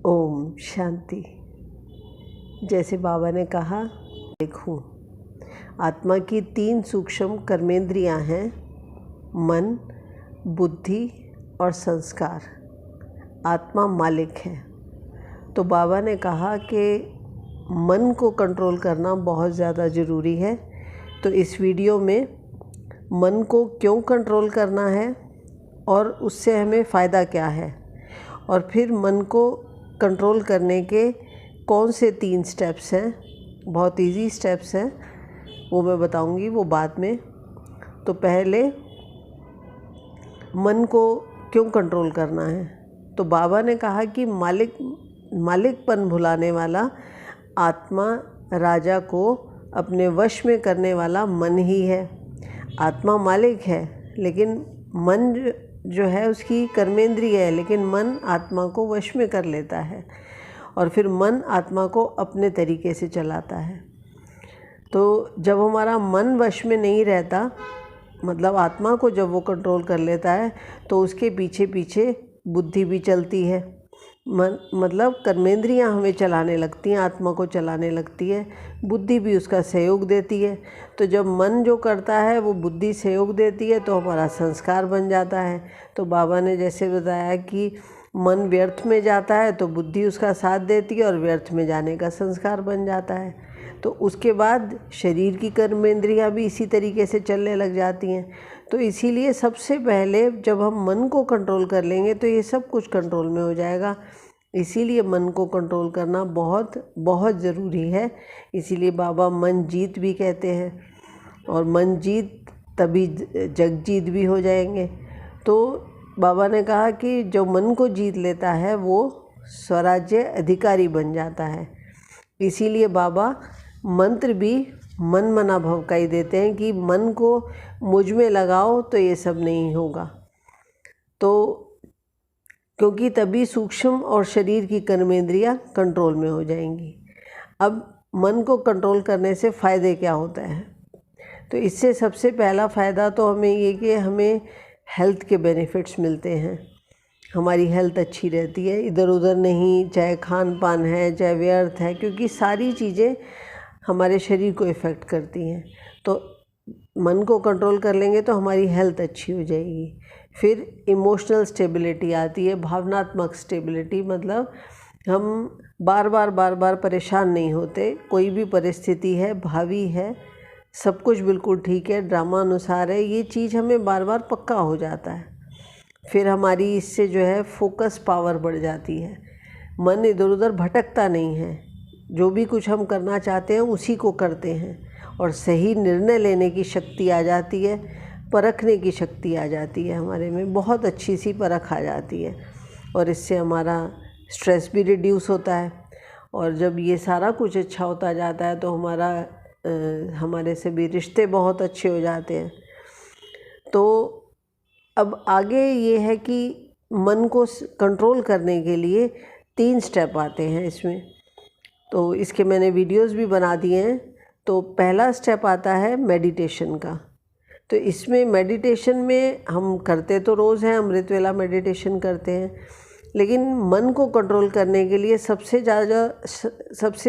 ओम शांति। जैसे बाबा ने कहा, देखूं आत्मा की 3 सूक्ष्म कर्मेंद्रियां हैं, मन, बुद्धि और संस्कार। आत्मा मालिक है। तो बाबा ने कहा कि मन को कंट्रोल करना बहुत ज़्यादा ज़रूरी है। तो इस वीडियो में मन को क्यों कंट्रोल करना है और उससे हमें फ़ायदा क्या है, और फिर मन को कंट्रोल करने के कौन से 3 स्टेप्स हैं, बहुत इजी स्टेप्स हैं, वो मैं बताऊंगी, वो बाद में। तो पहले मन को क्यों कंट्रोल करना है। तो बाबा ने कहा कि मालिकपन भुलाने वाला आत्मा, राजा को अपने वश में करने वाला मन ही है। आत्मा मालिक है, लेकिन मन जो है उसकी कर्मेंद्रिय है, लेकिन मन आत्मा को वश में कर लेता है और फिर मन आत्मा को अपने तरीके से चलाता है। तो जब हमारा मन वश में नहीं रहता, मतलब आत्मा को जब वो कंट्रोल कर लेता है, तो उसके पीछे पीछे बुद्धि भी चलती है। मतलब कर्मेंद्रियां हमें चलाने लगती हैं, आत्मा को चलाने लगती है, बुद्धि भी उसका सहयोग देती है। तो जब मन जो करता है वो बुद्धि सहयोग देती है, तो हमारा संस्कार बन जाता है। तो बाबा ने जैसे बताया कि मन व्यर्थ में जाता है तो बुद्धि उसका साथ देती है और व्यर्थ में जाने का संस्कार बन जाता है। तो उसके बाद शरीर की कर्मेंद्रियां भी इसी तरीके से चलने लग जाती हैं। तो इसीलिए सबसे पहले जब हम मन को कंट्रोल कर लेंगे तो ये सब कुछ कंट्रोल में हो जाएगा। इसीलिए मन को कंट्रोल करना बहुत बहुत ज़रूरी है। इसीलिए बाबा मन जीत भी कहते हैं, और मन जीत तभी जग जीत भी हो जाएंगे। तो बाबा ने कहा कि जो मन को जीत लेता है वो स्वराज्य अधिकारी बन जाता है। इसीलिए बाबा मंत्र भी मन मना भव का ही देते हैं कि मन को मुझ में लगाओ तो ये सब नहीं होगा। तो क्योंकि तभी सूक्ष्म और शरीर की कर्मेंद्रियां कंट्रोल में हो जाएंगी। अब मन को कंट्रोल करने से फ़ायदे क्या होता है। तो इससे सबसे पहला फ़ायदा तो हमें ये कि हमें हेल्थ के बेनिफिट्स मिलते हैं। हमारी हेल्थ अच्छी रहती है, इधर उधर नहीं, चाहे खान पान है, चाहे व्यर्थ है, क्योंकि सारी चीज़ें हमारे शरीर को इफ़ेक्ट करती हैं। तो मन को कंट्रोल कर लेंगे तो हमारी हेल्थ अच्छी हो जाएगी। फिर इमोशनल स्टेबिलिटी आती है, भावनात्मक स्टेबिलिटी, मतलब हम बार बार परेशान नहीं होते। कोई भी परिस्थिति है, भावी है, सब कुछ बिल्कुल ठीक है, ड्रामा अनुसार है, ये चीज़ हमें बार बार पक्का हो जाता है। फिर हमारी इससे जो है फोकस पावर बढ़ जाती है, मन इधर उधर भटकता नहीं है, जो भी कुछ हम करना चाहते हैं उसी को करते हैं, और सही निर्णय लेने की शक्ति आ जाती है, परखने की शक्ति आ जाती है, हमारे में बहुत अच्छी सी परख आ जाती है, और इससे हमारा स्ट्रेस भी रिड्यूस होता है। और जब ये सारा कुछ अच्छा होता जाता है तो हमारे से भी रिश्ते बहुत अच्छे हो जाते हैं। तो अब आगे ये है कि मन को कंट्रोल करने के लिए 3 स्टेप आते हैं इसमें। तो इसके मैंने वीडियोस भी बना दिए हैं। तो पहला स्टेप आता है मेडिटेशन का। तो इसमें मेडिटेशन में हम करते तो रोज़ हैं, अमृत वेला मेडिटेशन करते हैं, लेकिन मन को कंट्रोल करने के लिए सबसे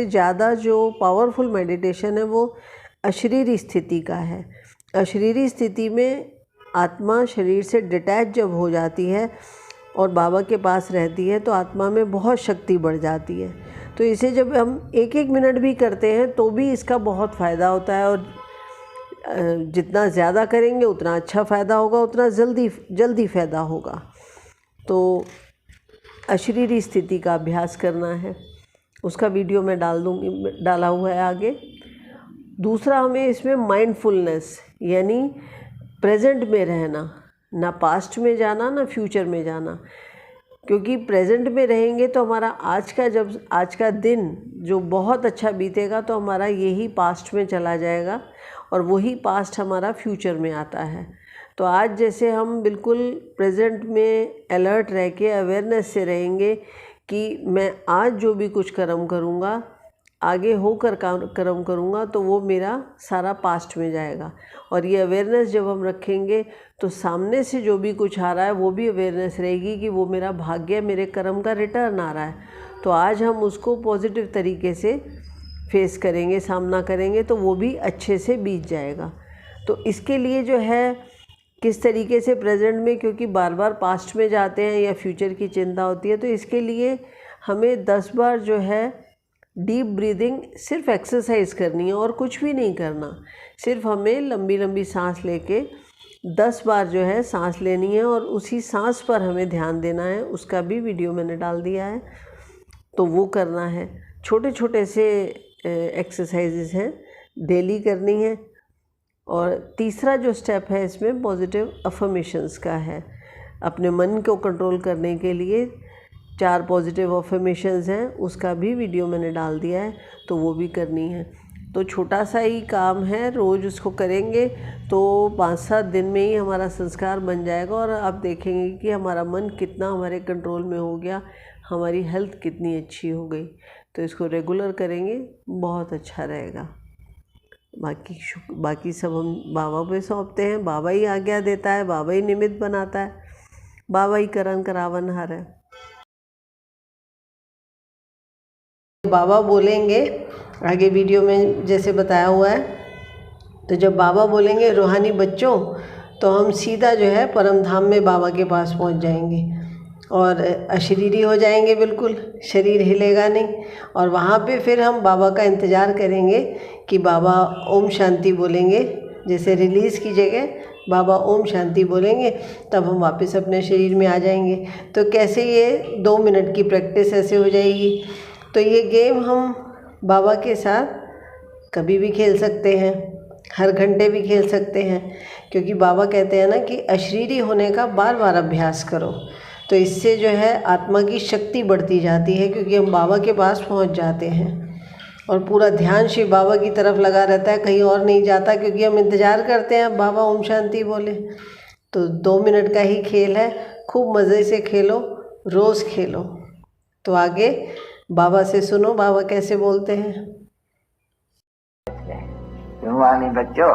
ज़्यादा जो पावरफुल मेडिटेशन है वो अशरीरी स्थिति का है। अशरीरी स्थिति में आत्मा शरीर से डिटैच जब हो जाती है और बाबा के पास रहती है तो आत्मा में बहुत शक्ति बढ़ जाती है। तो इसे जब हम 1-1 मिनट भी करते हैं तो भी इसका बहुत फ़ायदा होता है, और जितना ज़्यादा करेंगे उतना अच्छा फ़ायदा होगा, उतना जल्दी फ़ायदा होगा। तो अशरीरी स्थिति का अभ्यास करना है, उसका वीडियो मैं डाला हुआ है आगे। दूसरा, हमें इसमें माइंडफुलनेस यानी प्रेजेंट में रहना, ना पास्ट में जाना ना फ्यूचर में जाना, क्योंकि प्रेजेंट में रहेंगे तो हमारा आज का दिन जो बहुत अच्छा बीतेगा तो हमारा यही पास्ट में चला जाएगा, और वही पास्ट हमारा फ्यूचर में आता है। तो आज जैसे हम बिल्कुल प्रेजेंट में अलर्ट रह के अवेयरनेस से रहेंगे कि मैं आज जो भी कुछ कर्म करूँगा, आगे होकर कर्म करूँगा तो वो मेरा सारा पास्ट में जाएगा। और ये अवेयरनेस जब हम रखेंगे तो सामने से जो भी कुछ आ रहा है वो भी अवेयरनेस रहेगी कि वो मेरा भाग्य, मेरे कर्म का रिटर्न आ रहा है। तो आज हम उसको पॉजिटिव तरीके से फेस करेंगे, सामना करेंगे, तो वो भी अच्छे से बीत जाएगा। तो इसके लिए जो है किस तरीके से प्रेजेंट में, क्योंकि बार बार पास्ट में जाते हैं या फ्यूचर की चिंता होती है, तो इसके लिए हमें 10 बार जो है डीप ब्रीदिंग सिर्फ एक्सरसाइज करनी है और कुछ भी नहीं करना। सिर्फ हमें लंबी लंबी सांस लेके 10 बार जो है सांस लेनी है और उसी सांस पर हमें ध्यान देना है। उसका भी वीडियो मैंने डाल दिया है, तो वो करना है। छोटे छोटे से एक्सरसाइजेस हैं, डेली करनी है। और तीसरा जो स्टेप है इसमें पॉजिटिव अफर्मेशंस का है। अपने मन को कंट्रोल करने के लिए 4 पॉजिटिव अफर्मेशंस हैं, उसका भी वीडियो मैंने डाल दिया है, तो वो भी करनी है। तो छोटा सा ही काम है, रोज़ उसको करेंगे तो 5-7 दिन में ही हमारा संस्कार बन जाएगा। और आप देखेंगे कि हमारा मन कितना हमारे कंट्रोल में हो गया, हमारी हेल्थ कितनी अच्छी हो गई। तो इसको रेगुलर करेंगे, बहुत अच्छा रहेगा। बाकी सब हम बाबा पे सौंपते हैं। बाबा ही आज्ञा देता है, बाबा ही निमित्त बनाता है, बाबा ही करन करावनहार है। बाबा बोलेंगे आगे वीडियो में जैसे बताया हुआ है, तो जब बाबा बोलेंगे रूहानी बच्चों, तो हम सीधा जो है परम धाम में बाबा के पास पहुंच जाएंगे और अशरीरी हो जाएंगे, बिल्कुल शरीर हिलेगा नहीं। और वहाँ पे फिर हम बाबा का इंतज़ार करेंगे कि बाबा ओम शांति बोलेंगे। जैसे रिलीज़ की जगह बाबा ओम शांति बोलेंगे, तब हम वापस अपने शरीर में आ जाएंगे। तो कैसे ये 2 मिनट की प्रैक्टिस ऐसे हो जाएगी। तो ये गेम हम बाबा के साथ कभी भी खेल सकते हैं, हर घंटे भी खेल सकते हैं, क्योंकि बाबा कहते हैं ना कि अशरीरी होने का बार बार अभ्यास करो। तो इससे जो है आत्मा की शक्ति बढ़ती जाती है, क्योंकि हम बाबा के पास पहुंच जाते हैं और पूरा ध्यान शिव बाबा की तरफ लगा रहता है, कहीं और नहीं जाता, क्योंकि हम इंतज़ार करते हैं बाबा ओम शांति बोले। तो 2 मिनट का ही खेल है, खूब मज़े से खेलो, रोज़ खेलो। तो आगे बाबा से सुनो बाबा कैसे बोलते हैं। रूहानी बच्चों,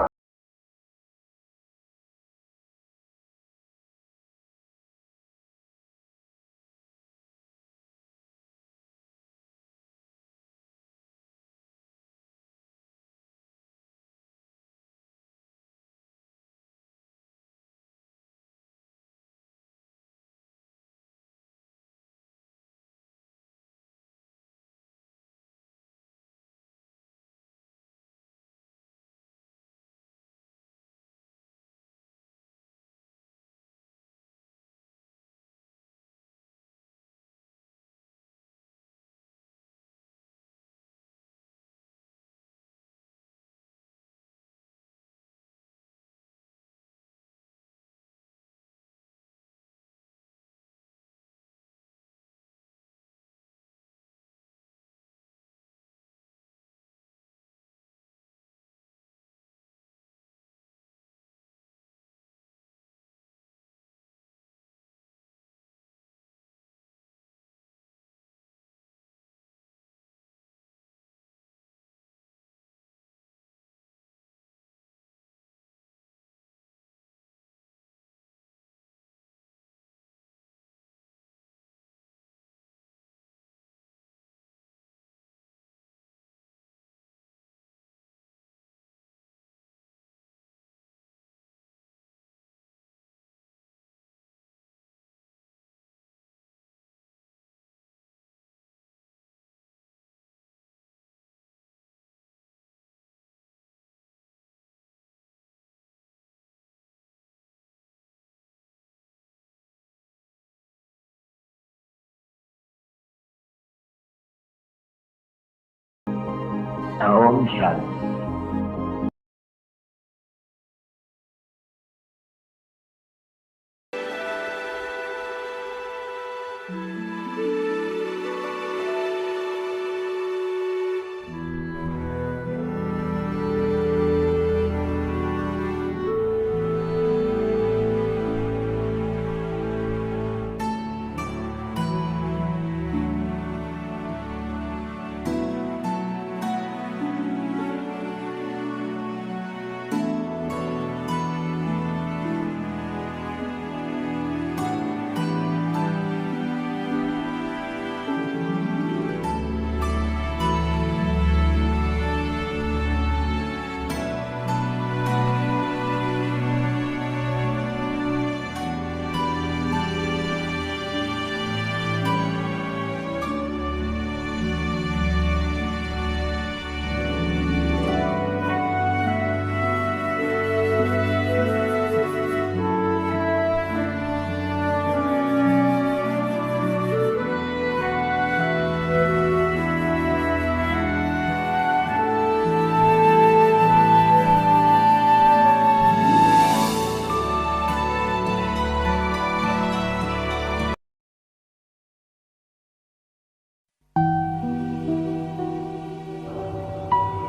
ओम शांति।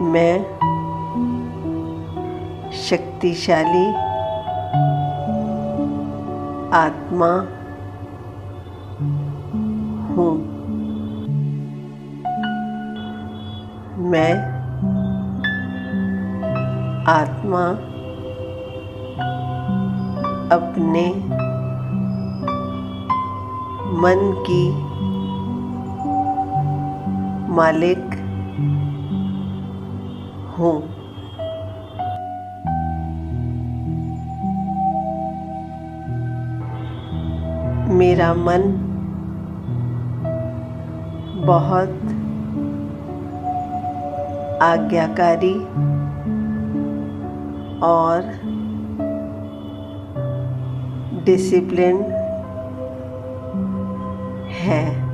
मैं शक्तिशाली आत्मा हूँ। मैं आत्मा अपने मन की मालिक हूँ। मेरा मन बहुत आज्ञाकारी और डिसिप्लिन है।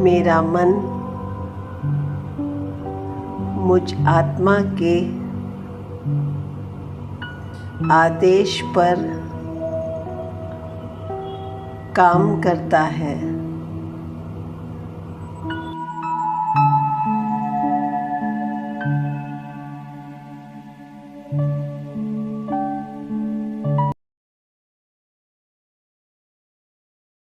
मेरा मन मुझ आत्मा के आदेश पर काम करता है।